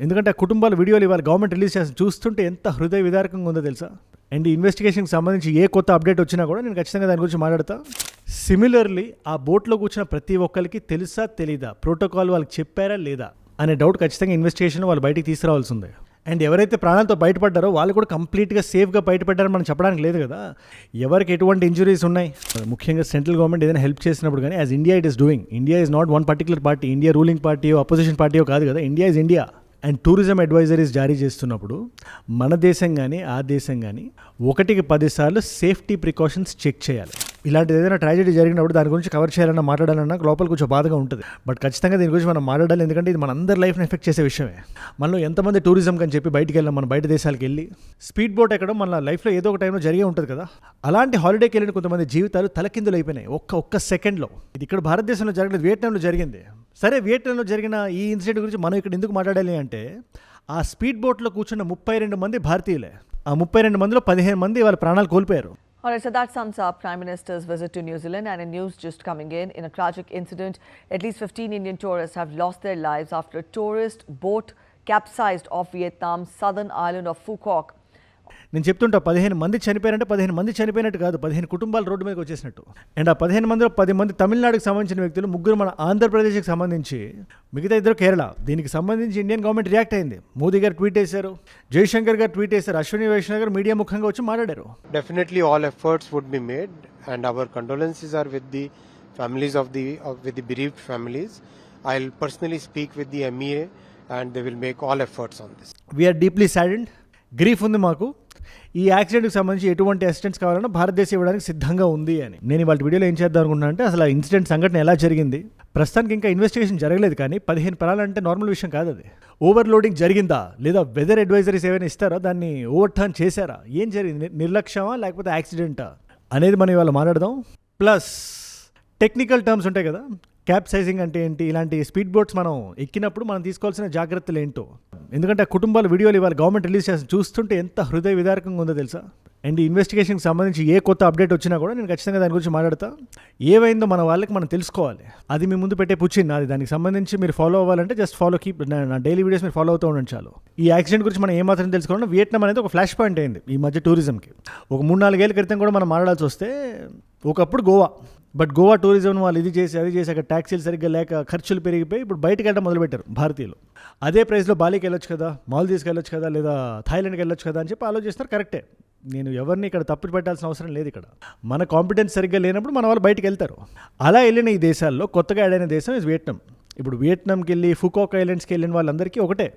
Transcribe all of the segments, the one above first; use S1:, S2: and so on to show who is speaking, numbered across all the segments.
S1: ఎందుకంటే ఆ కుటుంబాల వీడియోలు ఇవాళ గవర్నమెంట్ రిలీజ్ చేసి చూస్తుంటే ఎంత హృదయ విదారకంగా ఉందో తెలుసా. అండ్ ఈ ఇన్వెస్టిగేషన్కి సంబంధించి ఏ కొత్త అప్డేట్ వచ్చినా కూడా నేను ఖచ్చితంగా దాని గురించి మాట్లాడతా. సిమిలర్లీ ఆ బోట్లో కూర్చున్న ప్రతి ఒక్కరికి తెలుసా తెలీదా, ప్రోటోకాల్ వాళ్ళకి చెప్పారా లేదా అనే డౌట్ ఖచ్చితంగా ఇన్వెస్టిగేషన్ వాళ్ళు బయటికి తీసుకురావాల్సి ఉంది. అండ్ ఎవరైతే ప్రాణాలతో బయటపడ్డారో వాళ్ళు కూడా కంప్లీట్గా సేఫ్గా బయటపడ్డారని మనం చెప్పడానికి లేదు కదా. ఎవరికి ఎటువంటి ఇంజురీస్ ఉన్నాయి, ముఖ్యంగా సెంట్రల్ గవర్నమెంట్ ఏదైనా హెల్ప్ చేసినప్పుడు కానీ as India it is doing. India is not one particular party, India ruling పార్టీయో అపోజిషన్ పార్టీయో కాదు కదా, India is India. And tourism advisories జారీ చేస్తున్నప్పుడు మన దేశం కానీ ఆ దేశం కానీ 1కి 10 సార్లు సేఫ్టీ ప్రికాషన్స్ చెక్ చేయాలి. ఇలాంటిది ఏదైనా ట్రాజెడీ జరిగినప్పుడు దాని గురించి కవర్ చేయాలన్నా మాట్లాడాలన్నా లోపల కొంచెం బాధగా ఉంటుంది. బట్ ఖచ్చితంగా దీని గురించి మనం మాట్లాడాలి, ఎందుకంటే ఇది మన అందరి లైఫ్ని ఎఫెక్ట్ చేసే విషయమే. మనలో ఎంతమంది టూరిజం అని చెప్పి బయటికి వెళ్ళాం, మన బయట దేశాలకు వెళ్ళి స్పీడ్ బోట్ ఎక్కడం మన లైఫ్లో ఏదో ఒక టైంలో జరిగే ఉంటుంది కదా. అలాంటి హాలిడేకి వెళ్ళిన కొంతమంది జీవితాలు తలకిందులు అయిపోయినాయి ఒక్క సెకండ్లో. ఇది ఇక్కడ భారతదేశంలో జరగలేదు, వియట్నాంలో జరిగింది. సరే, వియట్నాంలో జరిగిన ఈ ఇన్సిడెంట్ గురించి మనం ఇక్కడ ఎందుకు మాట్లాడాలి అంటే, ఆ స్పీడ్ బోట్లో కూర్చున్న 32 మంది భారతీయులే. ఆ 32 మందిలో 15 మంది వాళ్ళ ప్రాణాలు కోల్పోయారు.
S2: All right, so that sums up Prime Minister's visit to New Zealand. And in news just coming in a tragic incident, at least 15 Indian tourists have lost their lives after a tourist boat capsized off Vietnam's southern island of Phu Quoc.
S1: నేను చెప్తుంటా 15 మంది చనిపోయారంటే 15 మంది చనిపోయినట్టు కాదు, 15 కుటుంబాలు road మీదకి వచ్చేసినట్టు. And ఆ 15 మందిలో 10 మంది తమిళనాడుకి సంబంధించిన వ్యక్తులు, 3 మన ఆంధ్రప్రదేశ్కి సంబంధించి, మిగతా 2 కేరళ. దీనికి సంబంధించి ఇండియన్ గవర్నమెంట్ రియాక్ట్ అయింది. మోదీ గారు ట్వీట్ చేశారు, జయశంకర్ గారు ట్వీట్ చేశారు, అశ్విని వైష్ణవ్ గారు మీడియా ముఖంగా వచ్చి మాట్లాడారు.
S3: Definitely all efforts would be made and our condolences are with the families with the bereaved families. I'll personally speak with the MEA and they will make all efforts on this.
S1: We are deeply saddened. Grief ఉంది మాకు. ఈ యాక్సిడెంట్కి సంబంధించి ఎటువంటి assistants కావాలన్నా భారతదేశం ఇవ్వడానికి సిద్ధంగా ఉంది అని. నేను వాళ్ళ వీడియోలో ఏం చేద్దాం అనుకుంటున్నా అంటే, అసలు ఆ ఇన్సిడెంట్ సంఘటన ఎలా జరిగింది, ప్రస్తుతానికి ఇంకా ఇన్వెస్టిగేషన్ జరగలేదు. కానీ 15 ప్రాణాలంటే నార్మల్ విషయం కాదు. అది ఓవర్లోడింగ్ జరిగిందా లేదా, వెదర్ అడ్వైజరీస్ ఏమైనా ఇస్తారా, దాన్ని ఓవర్ టర్న్ చేశారా, ఏం జరిగింది, నిర్లక్ష్యమా లేకపోతే యాక్సిడెంటా అనేది మనం ఇవాళ మాట్లాడదాం. ప్లస్ టెక్నికల్ టర్మ్స్ ఉంటాయి కదా, క్యాప్సైజింగ్ అంటే ఏంటి, ఇలాంటి స్పీడ్ బోట్స్ మనం ఎక్కినప్పుడు మనం తీసుకోవాల్సిన జాగ్రత్తలు ఏంటో. ఎందుకంటే ఆ కుటుంబాల వీడియోలు ఇవాళ గవర్నమెంట్ రిలీజ్ చేసి చూస్తుంటే ఎంత హృదయ విదారకంగా ఉందో తెలుసా. అండ్ ఈ ఇన్వెస్టిగేషన్కి సంబంధించి ఏ కొత్త అప్డేట్ వచ్చినా కూడా నేను ఖచ్చితంగా దాని గురించి మాట్లాడతా. ఏవైందో మన వాళ్ళకి మనం తెలుసుకోవాలి, అది మీ ముందు పెట్టే పుచ్చింది అది. దానికి సంబంధించి మీరు ఫాలో అవ్వాలంటే జస్ట్ ఫాలో కీప్ నా డైలీ వీడియోస్ మీరు ఫాలో అవుతూ ఉండండి చాలు. ఈ యాక్సిడెంట్ గురించి మనం ఏమాత్రం తెలుసుకోవాలన్నా, వియట్నాం అనేది ఒక ఫ్లాష్ పాయింట్ అయింది ఈ మధ్య టూరిజంకి. ఒక 3-4 ఏళ్ళ క్రితం కూడా మనం మాట్లాడాల్సి వస్తే, ఒకప్పుడు గోవా, బట్ గోవా టూరిజం వాళ్ళు ఇది చేసి అది చేసి అక్కడ ట్యాక్సీలు సరిగ్గా లేక ఖర్చులు పెరిగిపోయి ఇప్పుడు బయటకు వెళ్ళడం మొదలుపెట్టారు భారతీయులు. అదే ప్రైస్లో బాలీకి వెళ్ళొచ్చు కదా, మాల్దీవ్స్కి వెళ్ళొచ్చు కదా, లేదా థాయిలాండ్కి వెళ్ళొచ్చు కదా అని చెప్పి ఆలోచిస్తారు. కరెక్టే, నేను ఎవరిని ఇక్కడ తప్పు పెట్టాల్సిన అవసరం లేదు. ఇక్కడ మన కాంపిటెన్స్ సరిగ్గా లేనప్పుడు మన వాళ్ళు బయటకు వెళ్తారు. అలా వెళ్ళిన ఈ దేశాల్లో కొత్తగా యాడ్ అయిన దేశం ఇస్ వియట్నాం. ఇప్పుడు వియట్నాంకి వెళ్ళి ఫుకోక్ ఐలాండ్స్కి వెళ్ళిన వాళ్ళందరికీ ఒకటే,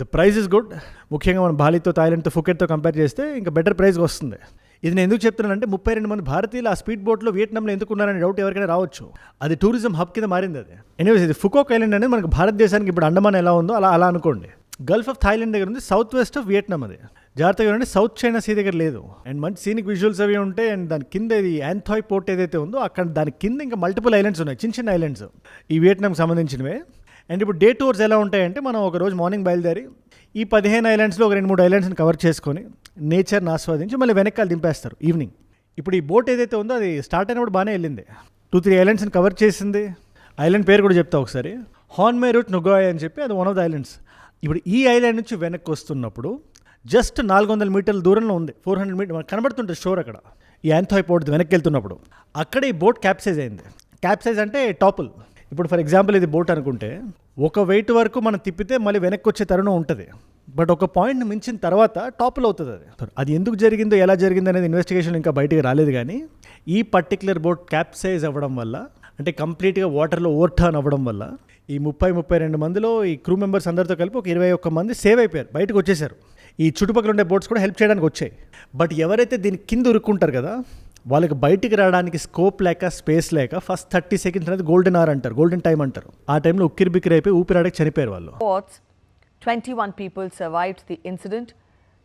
S1: ద ప్రైస్ ఇస్ గుడ్. ముఖ్యంగా మనం బాలీతో, థాయిలాండ్తో, ఫుకెట్తో కంపేర్ చేస్తే ఇంకా బెటర్ ప్రైస్కి వస్తుంది. ఇది నేను ఎందుకు చెప్తున్నానంటే, 32 మంది భారతీయులు ఆ స్పీడ్ బోట్లో వియట్నాంలో ఎందుకు ఉన్నారనే డౌట్ ఎవరికైనా రావచ్చు. అది టూరిజం హబ్ కింద మారింది అది. ఎనీవేస్, ఇది ఫుకోక్ ఐలాండ్ అనేది మనకు భారతదేశానికి ఇప్పుడు అండమాన్ ఎలా ఉందో అలా అనుకోండి. గల్ఫ్ ఆఫ్ థాయిలాండ్ దగ్గర ఉంది, సౌత్ వెస్ట్ ఆఫ్ వియట్నాం. అది జాగ్రత్తగా ఉంటే సౌత్ చైనా సీ దగ్గర లేదు. అండ్ మంచి సీనిక్ విజువల్స్ అవి ఉంటాయి. అండ్ దాని కింద ఇది యాంథాయ్ పోర్ట్ ఏదైతే ఉందో అక్కడ దాని కింద ఇంకా మల్టిపుల్ ఐలాండ్స్ ఉన్నాయి, చిన్న చిన్న ఐలాండ్స్ ఈ వియట్నాంకి సంబంధించినవే. అండ్ ఇప్పుడు డే టూర్స్ ఎలా ఉంటాయంటే, మనం ఒక రోజు మార్నింగ్ బయలుదేరి ఈ 15 ఐలాండ్స్లో ఒక 2-3 ఐలాండ్స్ని కవర్ చేసుకొని నేచర్ని ఆస్వాదించి మళ్ళీ వెనకాల దింపేస్తారు ఈవినింగ్. ఇప్పుడు ఈ బోట్ ఏదైతే ఉందో అది స్టార్ట్ అయినప్పుడు బాగానే వెళ్ళింది, 2-3 ఐలాండ్స్ని కవర్ చేసింది. ఐలాండ్ పేరు కూడా చెప్తా ఒకసారి, హాన్మే రూట్ నుగాయ్ అని చెప్పి, అది వన్ ఆఫ్ ద ఐలాండ్స్. ఇప్పుడు ఈ ఐలాండ్ నుంచి వెనక్కి వస్తున్నప్పుడు జస్ట్ 400 మీటర్ల దూరంలో ఉంది, 400 మీటర్ మనకు కనబడుతుంటుంది షోర్. అక్కడ ఈ యాంథాయ్ పోర్ట్ వెనక్కి వెళ్తున్నప్పుడు అక్కడ ఈ బోట్ క్యాప్సైజ్ అయింది. క్యాప్సైజ్ అంటే టాపుల్. ఇప్పుడు ఫర్ ఎగ్జాంపుల్ ఇది బోట్ అనుకుంటే, ఒక వెయిట్ వరకు మనం తిప్పితే మళ్ళీ వెనక్కి వచ్చే తరుణం ఉంటుంది. బట్ ఒక పాయింట్ మించిన తర్వాత టాపుల్ అవుతుంది. అది ఎందుకు జరిగిందో, ఎలా జరిగిందో అనేది ఇన్వెస్టిగేషన్ ఇంకా బయటికి రాలేదు. కానీ ఈ పర్టికులర్ బోట్ క్యాప్సైజ్ అవ్వడం వల్ల, అంటే కంప్లీట్గా వాటర్లో ఓవర్ టర్న్ అవ్వడం వల్ల ఈ 30-32 మందిలో ఈ క్రూ మెంబర్స్ అందరితో కలిపి ఒక 21 మంది సేవ్ అయిపోయారు, బయటకు వచ్చేసారు. ఈ చుట్టుపక్కల ఉండే బోట్స్ కూడా హెల్ప్ చేయడానికి వచ్చాయి. బట్ ఎవరైతే దీని కింద ఉరుక్కుంటారు కదా, వాళ్ళకి బయటికి రావడానికి స్కోప్ లేక, స్పేస్ లేక ఫస్ట్ 30 సెకండ్స్ అనేది గోల్డెన్ అవర్ అంటారు, గోల్డెన్ టైం అంటారు. ఆ టైంలో ఉక్కిరి బిక్కిరి అయిపోయి ఊపిరాడకి చనిపోయారు వాళ్ళు.
S2: 21 people survived the incident.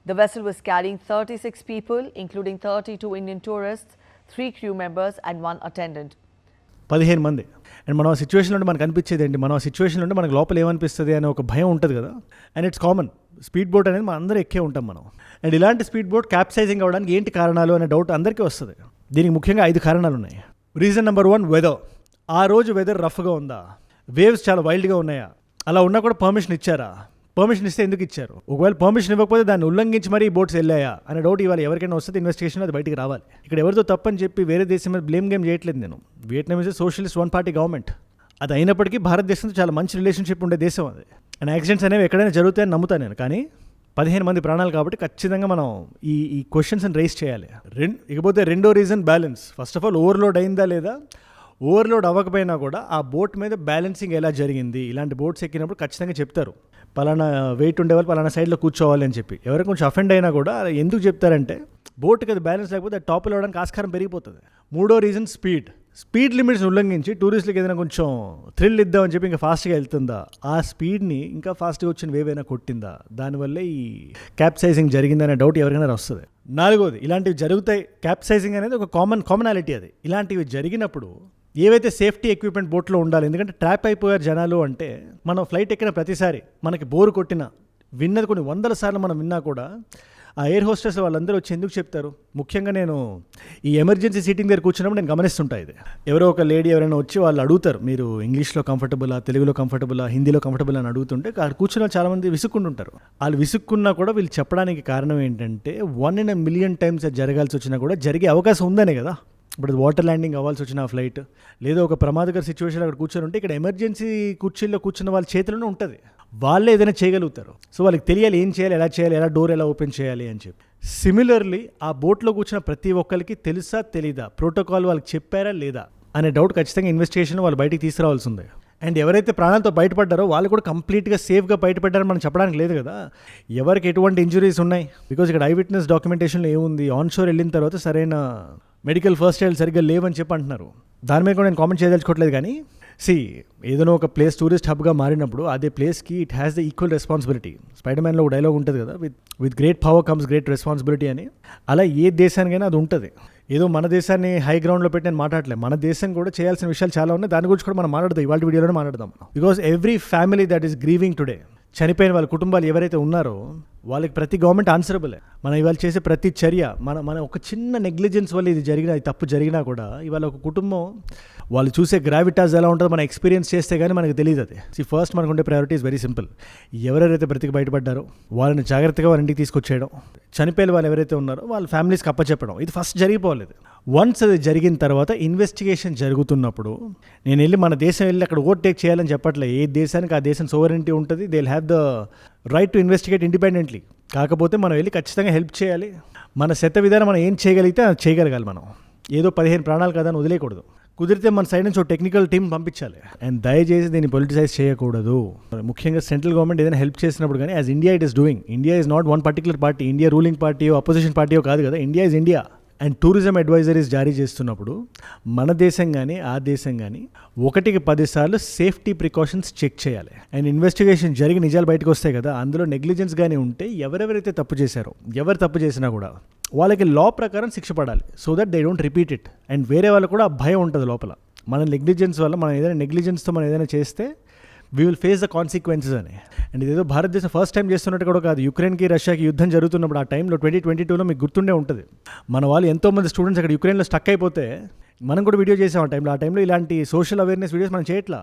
S2: The vessel was carrying 36 people, including 32 Indian tourists, 3 crew members and 1 attendant.
S1: 15 మంది. అండ్ మనం ఆ సిచ్యువేషన్ నుండి మనకు అనిపించేది ఏంటి, మనం ఆ సిచ్యువేషన్ నుండి మనకు లోపల ఏమనిపిస్తుంది అనే ఒక భయం ఉంటుంది కదా. And it's common, speed boat అనేది మనం అందరూ ఎక్కే ఉంటాం మనం. అండ్ ఇలాంటి స్పీడ్ బోట్ క్యాప్సైజింగ్ అవ్వడానికి ఏంటి కారణాలు అనే డౌట్ అందరికీ వస్తుంది. దీనికి ముఖ్యంగా 5 కారణాలు ఉన్నాయి. Reason number 1, weather. ఆ రోజు వెదర్ రఫ్గా ఉందా, వేవ్స్ చాలా వైల్డ్గా ఉన్నాయా, అలా ఉన్నా కూడా పర్మిషన్ ఇచ్చారా, పర్మిషన్ ఇస్తే ఎందుకు ఇచ్చారు, ఒకవేళ పర్మిషన్ ఇవ్వకపోతే దాన్ని ఉల్లంఘించి మరీ ఈ బోట్స్ వెళ్ళాయా అనే డౌట్ ఇవాళ ఎవరికైనా వస్తే ఇన్వెస్టిగేషన్ అది బయటికి రావాలి. ఇక్కడ ఎవరితో తప్పని చెప్పి వేరే దేశం మీద బ్లేమ్ గేమ్ చేయట్లేదు నేను. Vietnam is socialist one party government. అది అయినప్పటికీ భారతదేశంతో చాలా మంచి రిలేషన్షిప్ ఉండే దేశం అది. అండ్ యాక్సిడెంట్స్ అనేవి ఎక్కడైనా జరుగుతాయని నమ్ముతాను నేను. కానీ 15 మంది ప్రాణాలు కాబట్టి ఖచ్చితంగా మనం ఈ క్వశ్చన్స్ని రైజ్ చేయాలి. ఇకపోతే రెండో reason balance. First of all overload అయిందా లేదా, ఓవర్లోడ్ అవ్వకపోయినా కూడా ఆ బోట్ మీద బ్యాలెన్సింగ్ ఎలా జరిగింది. ఇలాంటి బోట్స్ ఎక్కినప్పుడు ఖచ్చితంగా చెప్తారు పలానా వెయిట్ ఉండేవాళ్ళు పలానా సైడ్లో కూర్చోవాలి అని చెప్పి. ఎవరైనా కొంచెం అఫెండ్ అయినా కూడా ఎందుకు చెప్తారంటే బోట్కి అది బ్యాలెన్స్ లేకపోతే టాప్లో వెళ్ళడానికి ఆస్కారం పెరిగిపోతుంది. మూడో రీజన్ స్పీడ్ లిమిట్స్ ఉల్లంఘించి టూరిస్టులకు ఏదైనా కొంచెం థ్రిల్ ఇద్దామని చెప్పి ఇంకా ఫాస్ట్గా వెళ్తుందా, ఆ స్పీడ్ని ఇంకా ఫాస్ట్గా వచ్చిన వేవైనా కొట్టిందా, దానివల్లే ఈ క్యాప్సైజింగ్ జరిగిందనే డౌట్ ఎవరికైనా వస్తుంది. నాలుగోది, ఇలాంటివి జరుగుతాయి. క్యాప్సైజింగ్ అనేది ఒక కామనాలిటీ. అది ఇలాంటివి జరిగినప్పుడు ఏవైతే సేఫ్టీ ఎక్విప్మెంట్ బోట్లో ఉండాలి. ఎందుకంటే ట్రాప్ అయిపోయారు జనాలు అంటే మనం ఫ్లైట్ ఎక్కిన ప్రతిసారి మనకి బోరు కొట్టినా విన్నది కొన్ని 100 సార్లు మనం విన్నా కూడా ఆ ఎయిర్ హోస్టెస్ వాళ్ళందరూ వచ్చి ఎందుకు చెప్తారు. ముఖ్యంగా నేను ఈ ఎమర్జెన్సీ సీటింగ్ దగ్గర కూర్చున్నప్పుడు నేను గమనిస్తుంటా ఇది. ఎవరో ఒక లేడీ ఎవరైనా వచ్చి వాళ్ళు అడుగుతారు మీరు ఇంగ్లీష్లో కంఫర్టబులా, తెలుగులో కంఫర్టబులా, హిందీలో కంఫర్టబుల్ అని అడుగుతుంటే అక్కడ కూర్చున్న చాలామంది విసుక్కుంటుంటారు. వాళ్ళు విసుక్కున్నా కూడా వీళ్ళు చెప్పడానికి కారణం ఏంటంటే 1 in a million times అది జరగాల్సి వచ్చినా కూడా జరిగే అవకాశం ఉందనే కదా. ఇప్పుడు వాటర్ ల్యాండింగ్ అవ్వాల్సి వచ్చిన ఆ ఫ్లైట్ లేదా ఒక ప్రమాదకర సిచ్యువేషన్ అక్కడ కూర్చొని ఉంటే ఇక్కడ ఎమర్జెన్సీ కుర్చీల్లో కూర్చున్న వాళ్ళ చేతిలోనే ఉంటుంది. వాళ్ళే ఏదైనా చేయగలుగుతారు. సో వాళ్ళకి తెలియాలి ఏం చేయాలి, ఎలా చేయాలి, ఎలా డోర్ ఎలా ఓపెన్ చేయాలి అని చెప్పి. సిమిలర్లీ ఆ బోట్లో కూర్చున్న ప్రతి ఒక్కరికి తెలుసా తెలీదా, ప్రోటోకాల్ వాళ్ళకి చెప్పారా లేదా అనే డౌట్ ఖచ్చితంగా ఇన్వెస్టిగేషన్ వాళ్ళు బయటికి తీసుకురావాల్సి ఉంది. అండ్ ఎవరైతే ప్రాణాలతో బయటపడ్డారో వాళ్ళు కూడా కంప్లీట్గా సేఫ్గా బయటపడ్డారని మనం చెప్పడానికి లేదు కదా. ఎవరికి ఎటువంటి ఇంజురీస్ ఉన్నాయి, బికాజ్ ఇక్కడ ఐ విట్నెస్ డాక్యుమెంటేషన్లో ఏముంది, ఆన్ షోర్ వెళ్ళిన తర్వాత సరైన మెడికల్ ఫస్ట్ ఎయిడ్ సరిగ్గా లేవని చెప్పి అంటున్నారు. దాని మీద కూడా నేను కామెంట్ చేయదలుచుకోవట్లేదు. కానీ ఏదైనా ఒక ప్లేస్ టూరిస్ట్ హబ్గా మారినప్పుడు అదే ప్లేస్కి it has the equal responsibility. Spider మ్యాన్లో ఒక డైలాగ్ ఉంటుంది కదా, with great power comes great responsibility అని. అలా ఏ దేశానికైనా అది ఉంటుంది. ఏదో మన దేశాన్ని హై గ్రౌండ్లో పెట్టి నేను మాట్లాడలేదు. మన దేశం కూడా చేయాల్సిన విషయాలు చాలా ఉన్నాయి. దాని గురించి కూడా మనం మాట్లాడదాం, ఇవాళ వీడియోలోనే మాట్లాడదాం. Because every family that is grieving today, చనిపోయిన వాళ్ళ కుటుంబాలు ఎవరైతే ఉన్నారో వాళ్ళకి ప్రతి గవర్నమెంట్ ఆన్సరబులే. మనం ఇవాళ చేసే ప్రతి చర్య మన ఒక చిన్న నెగ్లిజెన్స్ వల్ల ఇది జరిగినా, ఇది తప్పు జరిగినా కూడా ఇవాళ ఒక కుటుంబం వాళ్ళు చూసే గ్రావిటాస్ ఎలా ఉంటుందో మనం ఎక్స్పీరియన్స్ చేస్తే కానీ మనకు తెలియదు. అది ఫస్ట్ మనకు ఉండే ప్రయారిటీ ఇస్ వెరీ సింపుల్. ఎవరెవరైతే బ్రతికి బయటపడ్డారో వాళ్ళని జాగ్రత్తగా వాళ్ళ ఇంటికి తీసుకొచ్చేయడం, చనిపోయిన వాళ్ళు ఎవరైతే ఉన్నారో వాళ్ళ ఫ్యామిలీస్కి అప్పచెప్పడం, ఇది ఫస్ట్ జరిగిపోలేదు. వన్స్ అది జరిగిన తర్వాత ఇన్వెస్టిగేషన్ జరుగుతున్నప్పుడు నేను వెళ్ళి మన దేశం వెళ్ళి అక్కడ ఓవర్టేక్ చేయాలని చెప్పట్లే. ఏ దేశానికి ఆ దేశం సోవరెంటీ ఉంటుంది, they will have the right to investigate independently. కాకపోతే మనం వెళ్ళి ఖచ్చితంగా హెల్ప్ చేయాలి. మన శత విధానం మనం ఏం చేయగలిగితే అది చేయగలగాలి. మనం ఏదో 15 ప్రాణాలు కదా అని వదిలేయకూడదు. కుదిరితే మన సైడ్ నుంచి ఒక టెక్నికల్ టీం పంపించాలి. అండ్ దయచేసి దీన్ని పొలిటిసైజ్ చేయకూడదు. ముఖ్యంగా సెంట్రల్ గవర్నమెంట్ ఏదైనా హెల్ప్ చేసినప్పుడు కానీ as India it is doing, India is not one particular party. India ruling పార్టీయో అపోజిషన్ పార్టీయో కాదు కదా, India is India. And tourism advisories జారీ చేస్తున్నప్పుడు మన దేశం కానీ ఆ దేశం కానీ 1కి 10 సార్లు సేఫ్టీ ప్రికాషన్స్ చెక్ చేయాలి. అండ్ ఇన్వెస్టిగేషన్ జరిగి నిజాలు బయటకు వస్తాయి కదా, అందులో నెగ్లిజెన్స్ కానీ ఉంటే ఎవరెవరైతే తప్పు చేశారో, ఎవరు తప్పు చేసినా కూడా వాళ్ళకి లా ప్రకారం శిక్ష పడాలి. So that they don't repeat it. And వేరే వాళ్ళకు కూడా భయం ఉంటుంది లోపల. మన నెగ్లిజెన్స్ వల్ల మనం ఏదైనా నెగ్లిజెన్స్తో మనం ఏదైనా చేస్తే we will face the consequences అని. అండ్ ఇదేదో భారతదేశం ఫస్ట్ టైం చేస్తున్నట్టు కూడా కాదు. యుక్రెయిన్కి రష్యాకి యుద్ధం జరుగుతున్నప్పుడు ఆ టైంలో 2022లో మీకు గుర్తుండే ఉంటుంది, మన వాళ్ళు ఎంతోమంది స్టూడెంట్స్ అక్కడ యుక్రెయిన్లో స్టక్ అయిపోతే మనం కూడా వీడియో చేసాం ఆ టైంలో. ఆ టైంలో ఇలాంటి సోషల్ అవేర్నెస్ వీడియోస్ మనం చేయట్లా,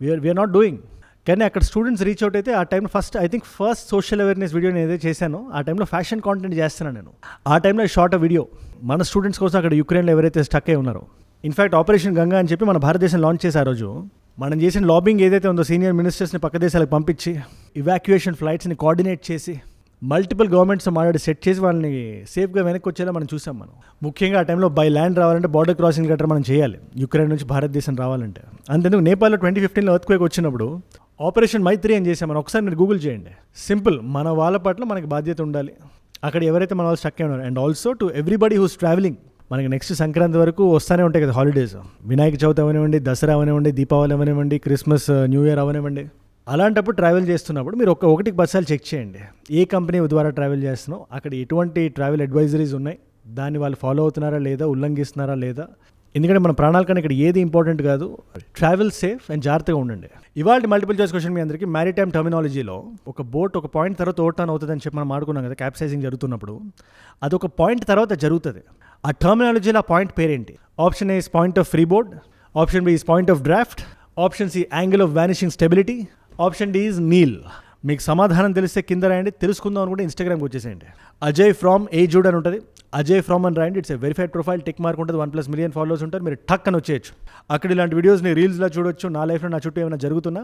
S1: వీఆర్ నాట్ డూయింగ్. కానీ అక్కడ స్టూడెంట్స్ రీచ్ అవుట్ అయితే ఆ టైంలో ఫస్ట్ సోషల్ అవేర్నెస్ వీడియో నేను ఏదైతే చేశానో ఆ టైంలో ఫ్యాషన్ కాంటెంట్ చేస్తున్నాను నేను. ఆ టైంలో షార్ట్ వీడియో మన స్టూడెంట్స్ కోసం అక్కడ యుక్రెయిన్లో ఎవరైతే స్టక్ అయి ఉన్నారో. ఇన్ఫ్యాక్ట్ ఆపరేషన్ గంగా అని చెప్పి మన భారతదేశం లాంచ్ చేసి ఆ రోజు మనం చేసిన లాబింగ్ ఏదైతే ఉందో సీనియర్ మినిస్టర్స్ని పక్క దేశాలకు పంపించి ఇవాక్యుయేషన్ ఫ్లైట్స్ని కోఆర్డినేట్ చేసి మల్టిపుల్ గవర్నమెంట్స్తో మాట్లాడి సెట్ చేసి వాళ్ళని సేఫ్గా వెనక్కి వచ్చేలా మనం చూసాం. మనం ముఖ్యంగా ఆ టైంలో బై ల్యాండ్ రావాలంటే బార్డర్ క్రాసింగ్ గట్రా మనం చేయాలి యుక్రెయిన్ నుంచి భారతదేశం రావాలంటే. అంతేందుకు నేపాల్లో 2015లో ఎర్త్క్వేక్ వచ్చినప్పుడు ఆపరేషన్ మైత్రి అని చేసాం మనం. ఒకసారి మీరు గూగుల్ చేయండి. సింపుల్, మన వాళ్ళ పట్ల మనకి బాధ్యత ఉండాలి. అక్కడ ఎవరైతే మన వాళ్ళు స్టక్ అయి ఉన్నారు. And also to everybody who's travelling. మనకి నెక్స్ట్ సంక్రాంతి వరకు వస్తూనే ఉంటాయి కదా హాలిడేస్. వినాయక చవితి అవనివ్వండి, దసరా అవనివ్వండి, దీపావళి అవనివ్వండి, క్రిస్మస్, న్యూ ఇయర్ అవనివ్వండి. అలాంటప్పుడు ట్రావెల్ చేస్తున్నప్పుడు మీరు 1కి 10 సార్లు చెక్ చేయండి ఏ కంపెనీ ద్వారా ట్రావెల్ చేస్తున్నావు, అక్కడ ఎటువంటి ట్రావెల్ అడ్వైజరీస్ ఉన్నాయి, దాన్ని వాళ్ళు ఫాలో అవుతున్నారా లేదా, ఉల్లంఘిస్తున్నారా లేదా. ఎందుకంటే మన ప్రాణాల కన్నా ఇక్కడ ఏది ఇంపార్టెంట్ కాదు. ట్రావెల్ సేఫ్ అండ్ జాగ్రత్తగా ఉండండి. ఇవాళ మల్టిపుల్ చాయిస్ క్వశ్చన్ మీ అందరికీ మ్యారిటైమ్ టర్మినాలజీలో ఒక బోట్ ఒక పాయింట్ తర్వాత ఓవర్టర్న్ అవుతుందని చెప్పి మనం ఆడుకున్నాం కదా క్యాప్సైజింగ్ జరుగుతున్నప్పుడు. అదొక పాయింట్ తర్వాత జరుగుతుంది. ఆ టర్మినాలజీలో ఆ పాయింట్ పేరేంటి? Option A is point of free board, option B is point of draft, option C angle of vanishing stability, option D is nil. మీకు సమాధానం తెలిస్తే కింద రాయండి, తెలుసుకుందాం అనుకుంటే ఇన్స్టాగ్రామ్కి వచ్చేసేయండి. అజయ్ ఫ్రామ్ ఏజూడ్ అని ఉంటుంది, అజయ్ ఫ్రామ్ అని రాయండి. It's a verified profile, tick mark ఉంటుంది, 1+ మిలియన్ ఫాలోవర్స్ ఉంటారు. మీరు టక్ అని వచ్చేయచ్చు. అక్కడ ఇలాంటి వీడియోస్ని రీల్స్లో చూడొచ్చు. నా లైఫ్లో నా చుట్టూ ఏమైనా జరుగుతున్నా,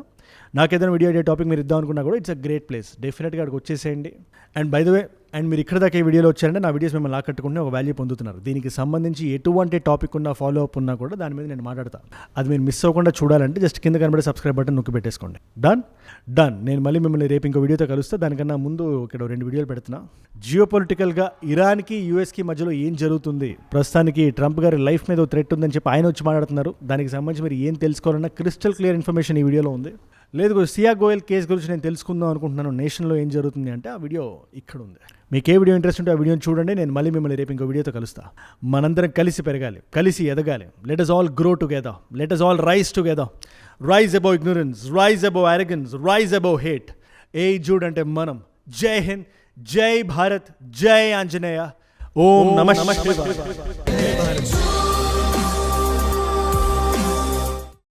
S1: నాకేదైనా వీడియో అయ్యే టాపిక్ మీరు ఇద్దాం అనుకున్నా కూడా ఇట్స్ అ గ్రేట్ ప్లేస్. డెఫినెట్గా అక్కడికి వచ్చేసేయండి. And by the way, and మీరు ఇక్కడ దాకా ఈ వీడియోలో వచ్చారంటే నా వీడియోస్ మిమ్మల్ని ఆకట్టుకుంటే ఒక వాల్యూ పొందుతున్నారు. దీనికి సంబంధించి ఎటువంటి టాపిక్ ఉన్నా, ఫాలో అప్ ఉన్నా కూడా దాని మీద నేను మాట్లాడతాను. అది మీరు మిస్ అవ్వకుండా చూడాలంటే జస్ట్ కింద కనబడే సబ్స్క్రైబ్ బటన్ నొక్కి పెట్టేసుకోండి. డన్. నేను మళ్ళీ మిమ్మల్ని రేపు ఇంకో వీడియోతో కలుస్తా. దానికన్నా ముందు ఇక్కడ 2 వీడియోలు పెడుతున్నా. జియోపొలిటికల్గా ఇరాన్కి యూఎస్కి మధ్యలో ఏం జరుగుతుంది, ప్రస్తుతానికి ట్రంప్ గారి లైఫ్ మీద థ్రెట్ ఉందని చెప్పి ఆయన వచ్చి మాట్లాడుతున్నారు. దానికి సంబంధించి మీరు ఏం తెలుసుకోవాలన్నా క్రిస్టల్ క్లియర్ ఇన్ఫర్మేషన్ ఈ వీడియోలో ఉంది. లేదు సియా గోయల్ కేసు గురించి నేను తెలుసుకుందాం అనుకుంటున్నాను, నేషన్లో ఏం జరుగుతుంది అంటే ఆ వీడియో ఇక్కడ ఉంది. మీకు ఏ వీడియో ఇంట్రెస్ట్ ఉంటే ఆ వీడియోని చూడండి. నేను మళ్ళీ మిమ్మల్ని రేపు ఇంకో వీడియోతో కలుస్తా. మనందరం కలిసి పెరగాలి, కలిసి ఎదగాలి. Let us all grow together. Let us all rise together. Rise above ignorance, rise above arrogance, rise above hate. ఏజూడ్ అంటే మనం. జై హింద్, జై భారత్, జై ఆంజనేయ. ఓం నమః శివాయ.